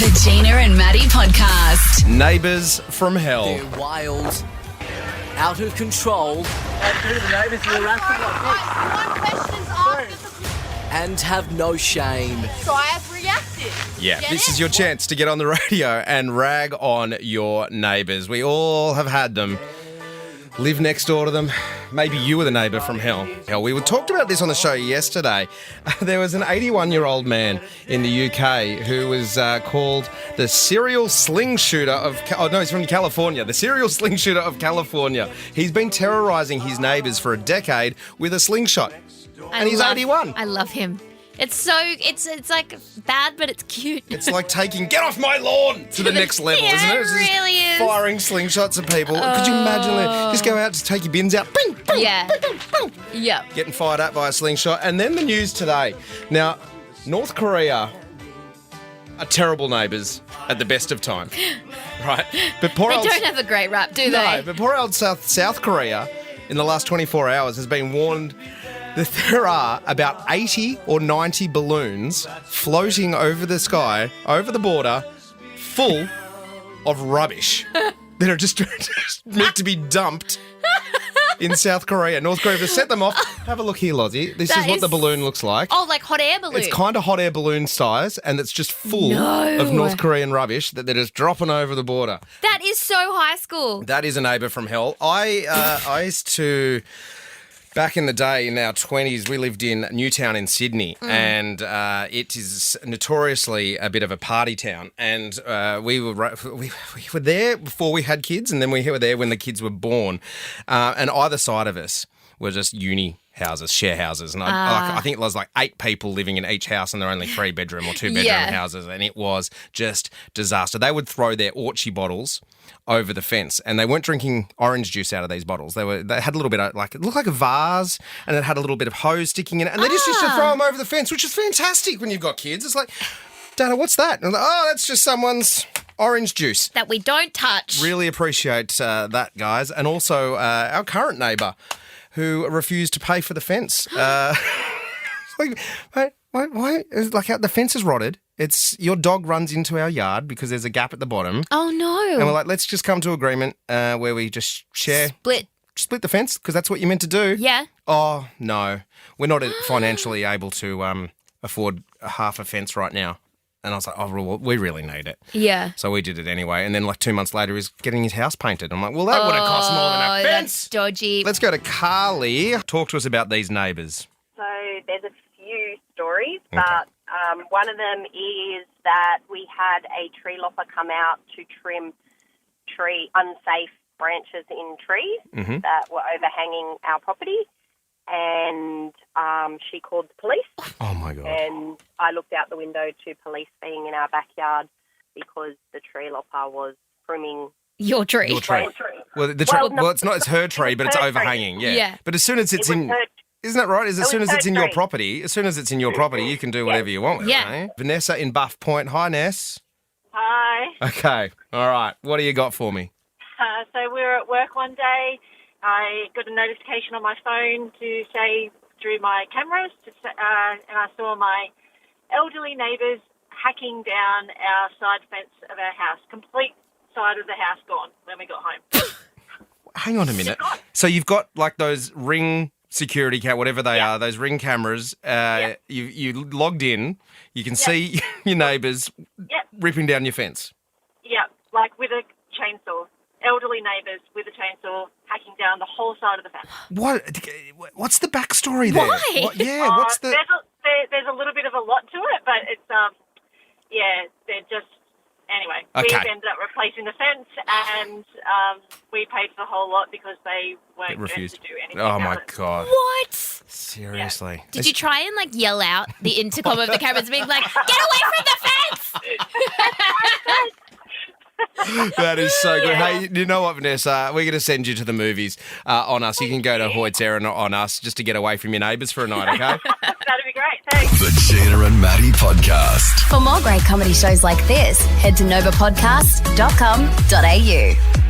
The Gina and Maddie podcast. Neighbours from hell. They're wild, out of control, and have no shame. So I have reacted. Yeah, Get this it? is your chance to get on the radio and rag on your neighbours. We all have had them. Live next door to them. Maybe you were the neighbour from hell. We talked about this on the show yesterday. There was an 81-year-old man in the UK who was called the serial sling shooter of... he's from California. The serial sling shooter of California. He's been terrorising his neighbours for a decade with a slingshot. And he's 81. I love him. It's like bad, but it's cute. It's like taking get off my lawn to the next level, isn't it? It It's just really is. firing slingshots at people. Could you imagine that? Just go out, just take your bins out. Bing, bing, Yeah. bing, bing, bing. Yeah. Getting fired up by a slingshot. And then the news today. Now, North Korea are terrible neighbours at the best of time. Right? But poor They old... don't have a great rap, do No, they? but poor old South Korea in the last 24 hours has been warned that there are about 80 or 90 balloons floating over the sky, over the border, full of rubbish that are just meant to be dumped in South Korea. North Korea have set them off. Have a look here, Lozzie. This is what the balloon looks like. Oh, like hot air balloon. It's kind of hot air balloon size, and it's just full of North Korean rubbish that they're just dropping over the border. That is so high school. That is a neighbour from hell. I used to... Back in the day, in our 20s, we lived in Newtown in Sydney, and it is notoriously a bit of a party town. And we were there before we had kids, and then we were there when the kids were born. And either side of us were just uni houses, share houses. And I think it was like 8 people living in each house, and they're only 3-bedroom or 2-bedroom houses. And it was just disaster. They would throw their Orchie bottles over the fence, and they weren't drinking orange juice out of these bottles. They had a little bit of, like, it looked like a vase, and it had a little bit of hose sticking in it, and they just used to throw them over the fence, which is fantastic when you've got kids. It's like, Dana, what's that? And I'm like, oh, that's just someone's orange juice. That we don't touch. Really appreciate that, guys. And also our current neighbour who refused to pay for the fence. Like, why? Like, the fence is rotted. Your dog runs into our yard because there's a gap at the bottom. Oh, no. And we're like, let's just come to agreement where we just split the fence, because that's what you're meant to do. Yeah. Oh, no. We're not financially able to afford half a fence right now. And I was like, oh, well, we really need it. Yeah. So we did it anyway. And then like 2 months later, he's getting his house painted. I'm like, well, that would have cost more than a fence. That's dodgy. Let's go to Carly. Talk to us about these neighbours. So there's a few stories, but one of them is that we had a tree lopper come out to trim unsafe branches in trees that were overhanging our property, and she called the police. Oh, my God. And I looked out the window to police being in our backyard because the tree lopper was trimming Your tree. Your tree. Well, it's her tree, but it's overhanging. Yeah. But as soon as it's in... Isn't that right? As soon as it's in your property, you can do whatever you want with it, eh? Vanessa in Buff Point. Hi, Ness. Hi. Okay. All right. What do you got for me? So we were at work one day. I got a notification on my phone to say through my cameras, and I saw my elderly neighbours hacking down our side fence of our house. Complete side of the house gone when we got home. Hang on a minute. So you've got like those Ring security whatever they are, those Ring cameras. You logged in. You can see your neighbours ripping down your fence. Yeah, like with a chainsaw. Elderly neighbours with a chainsaw hacking down the whole side of the fence. What's the backstory there? Why? What's the... There's a little bit of a lot to it, but it's they're just... Anyway, we ended up replacing the fence, and we paid for the whole lot because they weren't going to do anything. Oh, my God. What? Seriously. Yeah. Did you try and like yell out the intercom of the cameras being like, get away from the fence? That is so good. Hey, you know what, Vanessa? We're going to send you to the movies on us. You can go to Hoyt's Errand on us just to get away from your neighbours for a night, okay? That'd be great. Thanks. The Gina and Maddie podcast. For more great comedy shows like this, head to novapodcast.com.au.